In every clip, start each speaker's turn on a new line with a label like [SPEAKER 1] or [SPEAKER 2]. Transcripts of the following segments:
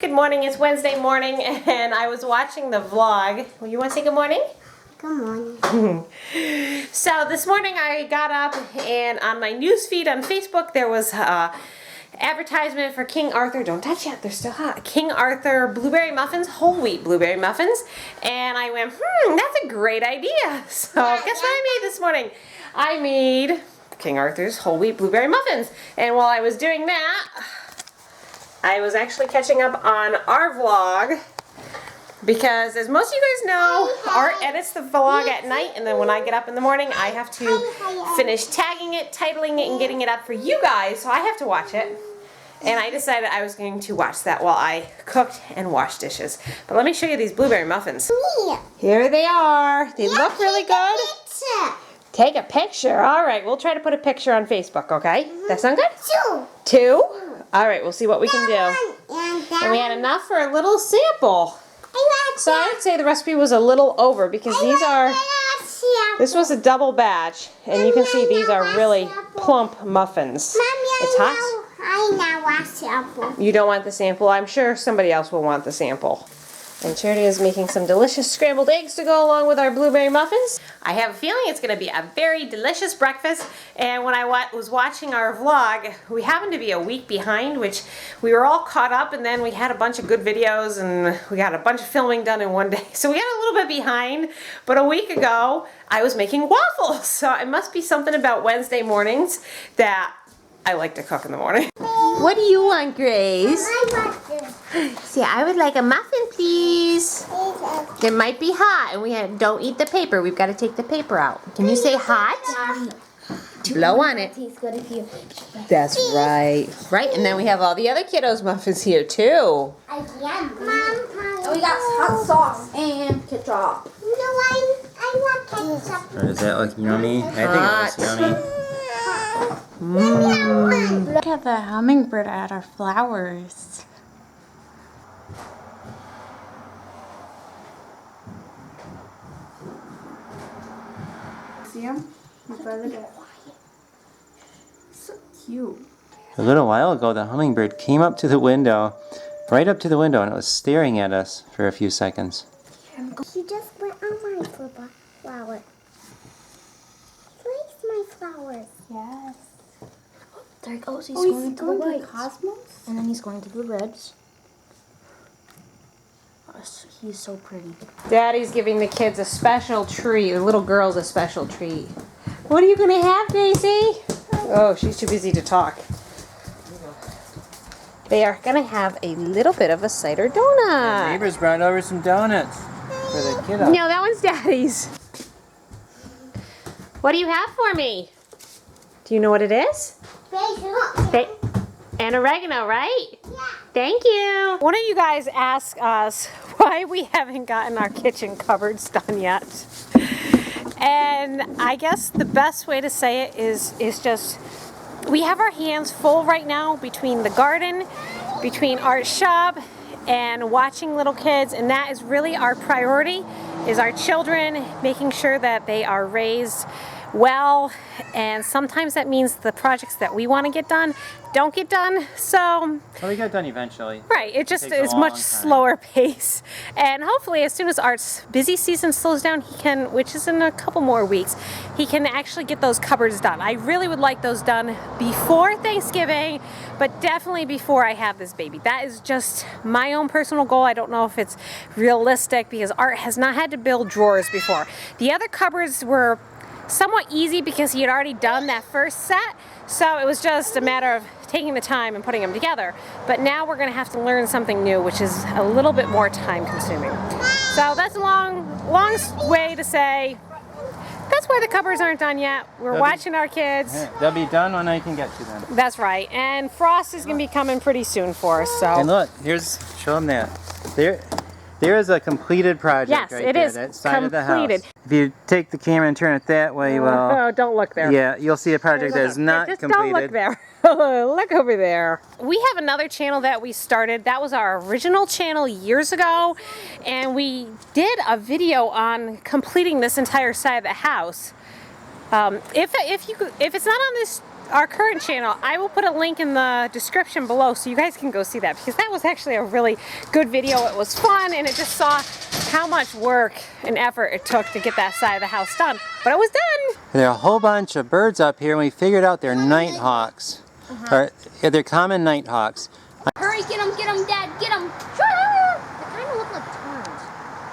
[SPEAKER 1] Good morning, it's Wednesday morning and I was watching the vlog. Well, you want to say good morning?
[SPEAKER 2] Good morning.
[SPEAKER 1] So this morning I got up and on my news feed on Facebook there was advertisement for King Arthur, don't touch it, they're still hot, King Arthur blueberry muffins, whole wheat blueberry muffins, and I went, that's a great idea. So guess what I made this morning? I made King Arthur's whole wheat blueberry muffins, and while I was doing that, I was actually catching up on our vlog because, as most of you guys know, Art edits the vlog at night, and then when I get up in the morning, I have to finish tagging it, titling it, and getting it up for you guys, so I have to watch it. And I decided I was going to watch that while I cooked and washed dishes. But let me show you these blueberry muffins. Here they are. They look really good. Take a picture. All right, we'll try to put a picture on Facebook, okay? That sound good? Two? All right, we'll see what we can do. And we had enough for a little sample. So I would say the recipe was a little over because this was a double batch. And you can see these are really plump muffins. It's hot.
[SPEAKER 2] I now want sample.
[SPEAKER 1] You don't want the sample? I'm sure somebody else will want the sample. And Charity is making some delicious scrambled eggs to go along with our blueberry muffins. I have a feeling it's going to be a very delicious breakfast. And when I was watching our vlog, we happened to be a week behind, which we were all caught up, and then we had a bunch of good videos and we got a bunch of filming done in one day. So we got a little bit behind, but a week ago I was making waffles. So it must be something about Wednesday mornings that I like to cook in the morning. What do you want, Grace?
[SPEAKER 2] I want this.
[SPEAKER 1] See, I would like a muffin, please. It might be hot, and don't eat the paper. We've got to take the paper out. Can you say hot? Blow on it. That's right. Right, and then we have all the other kiddos' muffins here, too.
[SPEAKER 2] I can. Mom,
[SPEAKER 3] And we got hot sauce and ketchup.
[SPEAKER 2] No, I want ketchup.
[SPEAKER 4] Does that look yummy? I think it looks yummy.
[SPEAKER 3] Look at the hummingbird at our flowers. See him? He's by the door. So cute.
[SPEAKER 4] A little while ago, the hummingbird came up to the window, right up to the window, and it was staring at us for a few seconds.
[SPEAKER 2] She just went on my flower. Place my flowers.
[SPEAKER 3] Yes. There he goes. He's going to the whites. Cosmos? And then he's going to the reds. Oh, he's so pretty.
[SPEAKER 1] Daddy's giving the kids a special treat, the little girls a special treat. What are you going to have, Daisy? Oh, she's too busy to talk. They are going to have a little bit of a cider
[SPEAKER 4] The
[SPEAKER 1] donut.
[SPEAKER 4] neighbors brought over some donuts for the kiddos.
[SPEAKER 1] No, that one's Daddy's. What do you have for me? Do you know what it is? And oregano, right?
[SPEAKER 2] Yeah.
[SPEAKER 1] Thank you. One of you guys asked us why we haven't gotten our kitchen cupboards done yet. And I guess the best way to say it is just we have our hands full right now between the garden, between Art's shop, and watching little kids, and that is really our priority, is our children, making sure that they are raised well, and sometimes that means the projects that we want to get done don't get done, so
[SPEAKER 4] Well, we got done eventually.
[SPEAKER 1] right, it just
[SPEAKER 4] Takes a
[SPEAKER 1] is
[SPEAKER 4] long
[SPEAKER 1] much
[SPEAKER 4] time.
[SPEAKER 1] slower pace, and hopefully as soon as Art's busy season slows down, he can, which is in a couple more weeks, he can actually get those cupboards done. I really would like those done before Thanksgiving, but definitely before I have this baby. That is just my own personal goal. I don't know if it's realistic because Art has not had to build drawers before. The other cupboards were somewhat easy because he had already done that first set, so it was just a matter of taking the time and putting them together. But now we're going to have to learn something new, which is a little bit more time consuming. So that's a long way to say that's why the cupboards aren't done yet. We're watching our kids.
[SPEAKER 4] Yeah, they'll be done when I can get to them.
[SPEAKER 1] That's right, and frost is going to be coming pretty soon for us. So
[SPEAKER 4] And look, show them that. There is a completed project
[SPEAKER 1] yes,
[SPEAKER 4] right
[SPEAKER 1] it
[SPEAKER 4] there,
[SPEAKER 1] is
[SPEAKER 4] that side of the
[SPEAKER 1] completed.
[SPEAKER 4] house. If you take the camera and turn it that way, well,
[SPEAKER 1] Oh, don't look there.
[SPEAKER 4] yeah, you'll see a project that is not
[SPEAKER 1] Just
[SPEAKER 4] completed.
[SPEAKER 1] don't look there. Look over there. We have another channel that we started. That was our original channel years ago, and we did a video on completing this entire side of the house. If it's not on this our current channel, I will put a link in the description below so you guys can go see that, because that was actually a really good video. It was fun, and it just saw how much work and effort it took to get that side of the house done. But it was done.
[SPEAKER 4] There are a whole bunch of birds up here, and we figured out they're nighthawks. Or, yeah, they're common nighthawks.
[SPEAKER 3] Hurry, get him, Dad, get him. They kind of look like terns.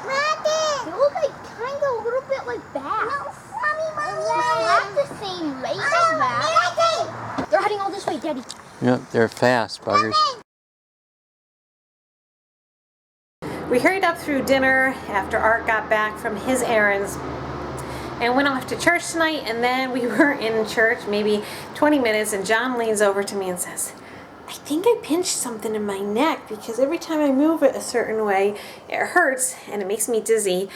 [SPEAKER 2] Mommy.
[SPEAKER 3] They look like kind of a little bit like bats.
[SPEAKER 2] Mommy.
[SPEAKER 3] Not the same race as bats. They're heading all this way, Daddy.
[SPEAKER 4] Yep, they're fast buggers.
[SPEAKER 1] We hurried up through dinner after Art got back from his errands and went off to church tonight, and then we were in church maybe 20 minutes, and John leans over to me and says, I think I pinched something in my neck, because every time I move it a certain way, it hurts and it makes me dizzy,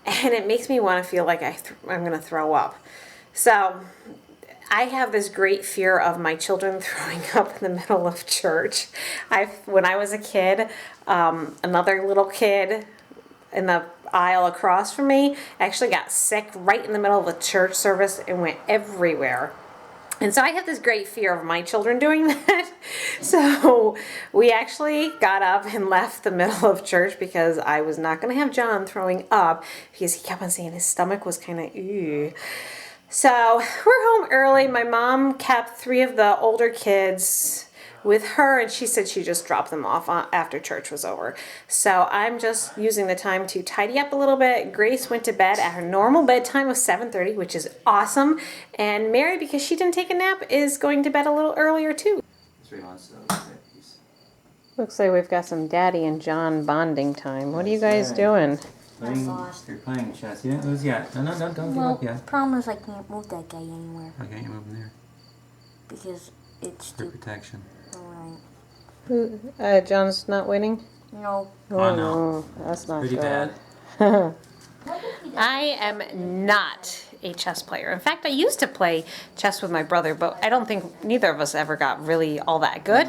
[SPEAKER 1] and it makes me want to feel like I'm going to throw up. So I have this great fear of my children throwing up in the middle of church. When I was a kid, another little kid in the aisle across from me actually got sick right in the middle of the church service and went everywhere. And so I have this great fear of my children doing that. So we actually got up and left the middle of church, because I was not going to have John throwing up, because he kept on saying his stomach was kind of ew. So we're home early. My mom kept 3 of the older kids with her, and she said she just dropped them off after church was over. So I'm just using the time to tidy up a little bit. Grace went to bed at her normal bedtime of 7:30, which is awesome. And Mary, because she didn't take a nap, is going to bed a little earlier too. Looks like we've got some Daddy and John bonding time. What are you guys doing?
[SPEAKER 4] You're playing chess. You didn't lose yet. No, don't give up yet.
[SPEAKER 3] Problem is I can't move that guy anywhere.
[SPEAKER 4] Okay, you move him there.
[SPEAKER 3] Because it's
[SPEAKER 4] For protection.
[SPEAKER 3] Alright.
[SPEAKER 1] John's not winning?
[SPEAKER 3] No.
[SPEAKER 4] Oh, no.
[SPEAKER 1] That's not
[SPEAKER 4] Pretty
[SPEAKER 1] good.
[SPEAKER 4] bad.
[SPEAKER 1] I am not a chess player. In fact, I used to play chess with my brother, but I don't think neither of us ever got really all that good.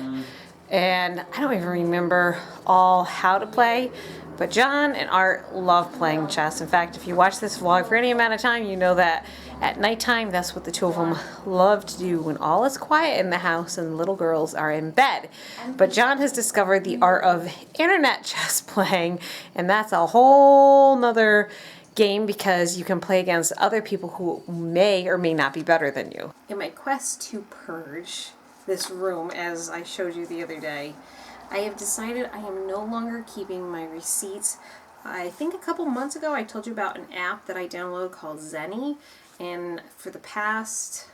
[SPEAKER 1] And I don't even remember all how to play. But John and Art love playing chess. In fact, if you watch this vlog for any amount of time, you know that at nighttime, that's what the two of them love to do when all is quiet in the house and the little girls are in bed. But John has discovered the art of internet chess playing, and that's a whole nother game, because you can play against other people who may or may not be better than you. In my quest to purge this room, as I showed you the other day, I have decided I am no longer keeping my receipts. I think a couple months ago I told you about an app that I downloaded called Zenny, and for the past,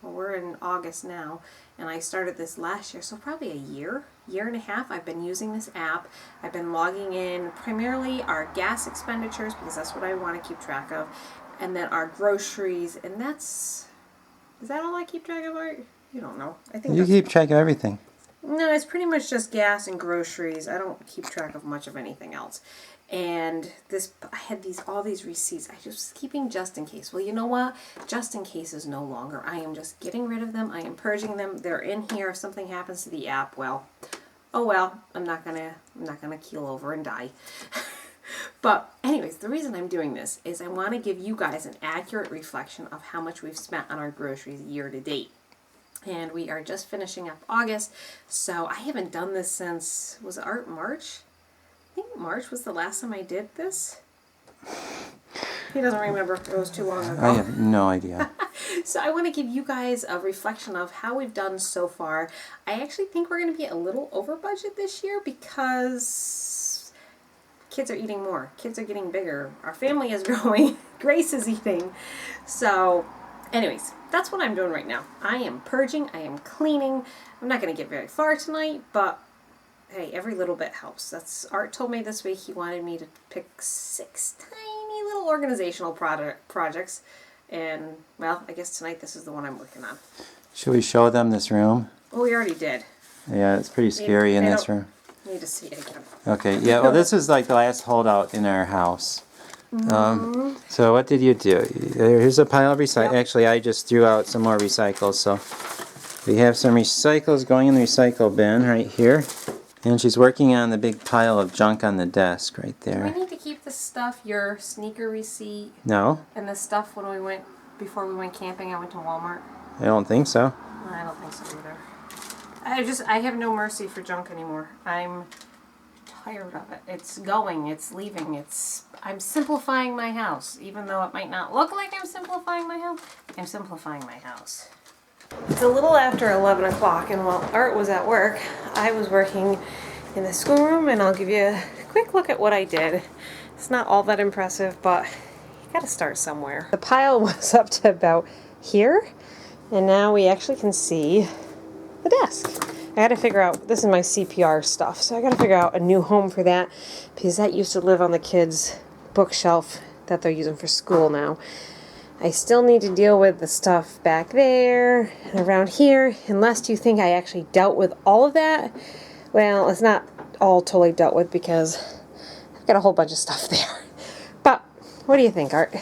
[SPEAKER 1] well, we're in August now, and I started this last year, so probably a year and a half I've been using this app. I've been logging in primarily our gas expenditures, because that's what I want to keep track of, and then our groceries, and is that all I keep track of, Art? You don't know. I think
[SPEAKER 4] You keep track of everything.
[SPEAKER 1] No, it's pretty much just gas and groceries. I don't keep track of much of anything else. And I had all these receipts. I just was keeping just in case. Well, you know what? Just in case is no longer. I am just getting rid of them. I am purging them. They're in here. If something happens to the app, well, oh well. I'm not gonna keel over and die. But anyways, the reason I'm doing this is I want to give you guys an accurate reflection of how much we've spent on our groceries year to date. And we are just finishing up August, so I haven't done this since, was it March? I think March was the last time I did this. He doesn't remember. It was too long ago.
[SPEAKER 4] I have no idea.
[SPEAKER 1] So I want to give you guys a reflection of how we've done so far. I actually think we're going to be a little over budget this year, because kids are eating more. Kids are getting bigger. Our family is growing. Grace is eating. So anyways, that's what I'm doing right now. I am purging. I am cleaning. I'm not going to get very far tonight, but hey, every little bit helps. Art told me this week he wanted me to pick 6 tiny little organizational projects. And, well, I guess tonight this is the one I'm working on.
[SPEAKER 4] Should we show them this room?
[SPEAKER 1] Oh, we already did.
[SPEAKER 4] Yeah, it's pretty scary in this room.
[SPEAKER 1] Need to see it again.
[SPEAKER 4] Okay, yeah, well, this is like the last holdout in our house. So what did you do? Here's a pile of recycles.
[SPEAKER 1] Yep.
[SPEAKER 4] Actually, I just threw out some more recycles. So we have some recycles going in the recycle bin right here. And she's working on the big pile of junk on the desk right
[SPEAKER 1] Do
[SPEAKER 4] there.
[SPEAKER 1] we need to keep the stuff, your sneaker receipt,
[SPEAKER 4] No,
[SPEAKER 1] and the stuff before we went camping, I went to Walmart?
[SPEAKER 4] I don't think so.
[SPEAKER 1] I don't think so either. I have no mercy for junk anymore. I'm tired of it. It's going, it's leaving, I'm simplifying my house. Even though it might not look like I'm simplifying my house, I'm simplifying my house. It's a little after 11 o'clock, and while Art was at work, I was working in the schoolroom, and I'll give you a quick look at what I did. It's not all that impressive, but you gotta start somewhere. The pile was up to about here, and now we actually can see the desk. I gotta figure out, this is my CPR stuff, so I gotta figure out a new home for that, because that used to live on the kids' bookshelf that they're using for school now. I still need to deal with the stuff back there and around here, unless you think I actually dealt with all of that. Well, it's not all totally dealt with because I've got a whole bunch of stuff there. But what do you think, Art?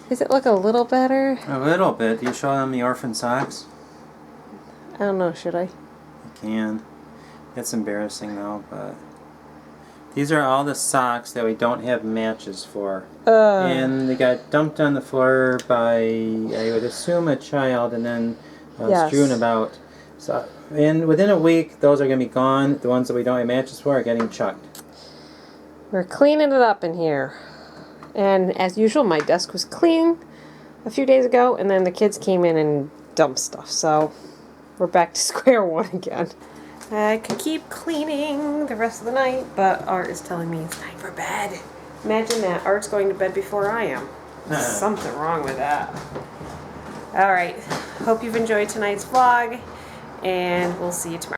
[SPEAKER 1] Does it look a little better?
[SPEAKER 4] A little bit. Do you show them the orphan socks?
[SPEAKER 1] I don't know, should I?
[SPEAKER 4] You can. It's embarrassing though, but these are all the socks that we don't have matches for. And they got dumped on the floor by, I would assume, a child, and then
[SPEAKER 1] Yes.
[SPEAKER 4] strewn about. So, and within a week, those are going to be gone. The ones that we don't have matches for are getting chucked.
[SPEAKER 1] We're cleaning it up in here. And as usual, my desk was clean a few days ago, and then the kids came in and dumped stuff. So we're back to square one again. I could keep cleaning the rest of the night, but Art is telling me it's time for bed. Imagine that. Art's going to bed before I am. Something wrong with that. Alright. Hope you've enjoyed tonight's vlog, and we'll see you tomorrow.